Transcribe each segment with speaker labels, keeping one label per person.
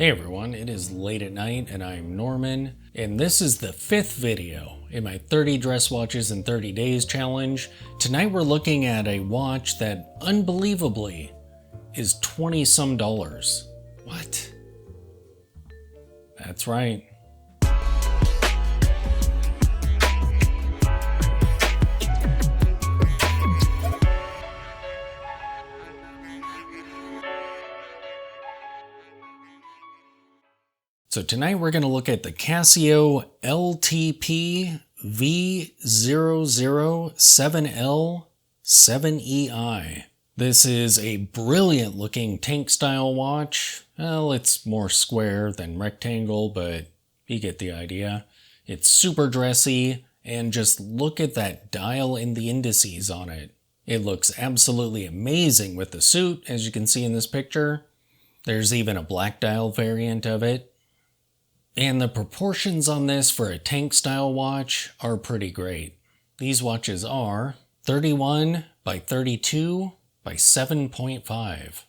Speaker 1: Hey everyone, it is late at night and I'm Norman, and this is the 5th video in my 30 dress watches in 30 days challenge. Tonight we're looking at a watch that unbelievably is $20-some. What? That's right. So tonight we're going to look at the Casio LTP V007L7EI. This is a brilliant looking tank style watch. Well, it's more square than rectangle, but you get the idea. It's super dressy, and just look at that dial and the indices on it. It looks absolutely amazing with the suit, as you can see in this picture. There's even a black dial variant of it. And the proportions on this for a tank style watch are pretty great. These watches are 31 by 32 by 7.5.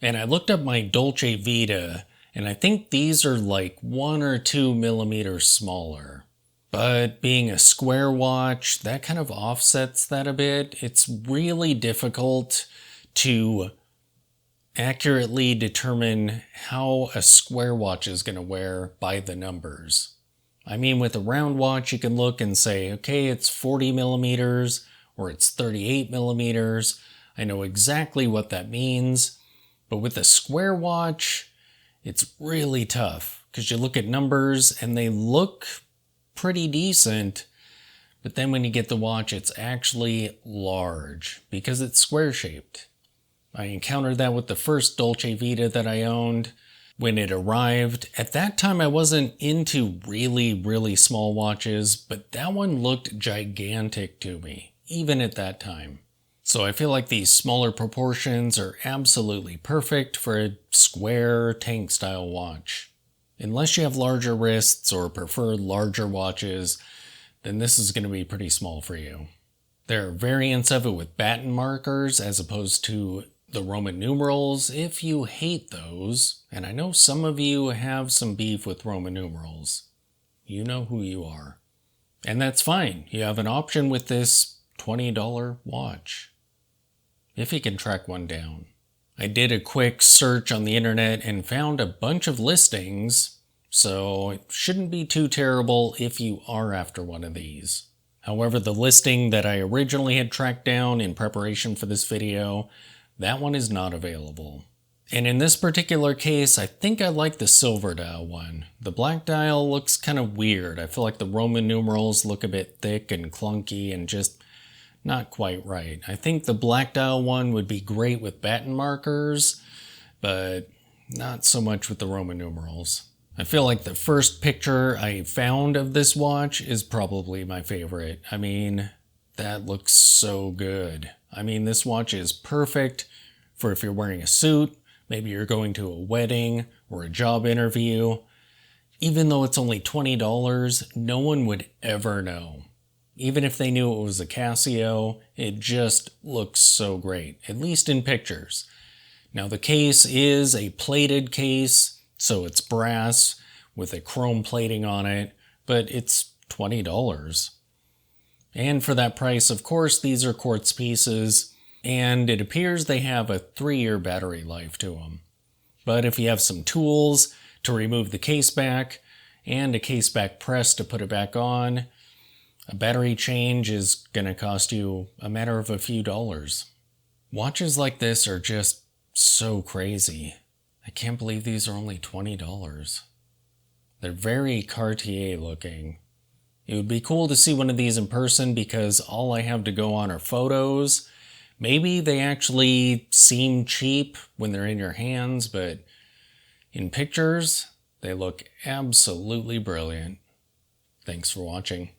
Speaker 1: And I looked up my Dolce Vita, and I think these are like 1 or 2 millimeters smaller. But being a square watch, that kind of offsets that a bit. It's really difficult to accurately determine how a square watch is going to wear by the numbers. I mean, with a round watch, you can look and say, okay, it's 40 millimeters or it's 38 millimeters. I know exactly what that means. But with a square watch, it's really tough because you look at numbers and they look pretty decent. But then when you get the watch, it's actually large because it's square shaped. I encountered that with the first Dolce Vita that I owned when it arrived. At that time, I wasn't into really small watches, but that one looked gigantic to me, even at that time. So I feel like these smaller proportions are absolutely perfect for a square tank style watch. Unless you have larger wrists or prefer larger watches, then this is going to be pretty small for you. There are variants of it with batten markers as opposed to the Roman numerals, if you hate those, and I know some of you have some beef with Roman numerals. You know who you are. And that's fine. You have an option with this $20 watch, if you can track one down. I did a quick search on the internet and found a bunch of listings, so it shouldn't be too terrible if you are after one of these. However, the listing that I originally had tracked down in preparation for this video, that one is not available. And in this particular case, I think I like the silver dial one. The black dial looks kind of weird. I feel like the Roman numerals look a bit thick and clunky and just not quite right. I think the black dial one would be great with batten markers, but not so much with the Roman numerals. I feel like the first picture I found of this watch is probably my favorite. I mean, that looks so good. I mean, this watch is perfect for if you're wearing a suit, maybe you're going to a wedding or a job interview. Even though it's only $20, no one would ever know. Even if they knew it was a Casio, it just looks so great, at least in pictures. Now the case is a plated case, so it's brass with a chrome plating on it, but it's $20. And for that price, of course, these are quartz pieces, and it appears they have a 3-year battery life to them. But if you have some tools to remove the case back, and a case back press to put it back on, a battery change is going to cost you a matter of a few dollars. Watches like this are just so crazy. I can't believe these are only $20. They're very Cartier looking. It would be cool to see one of these in person because all I have to go on are photos. Maybe they actually seem cheap when they're in your hands, but in pictures, they look absolutely brilliant. Thanks for watching.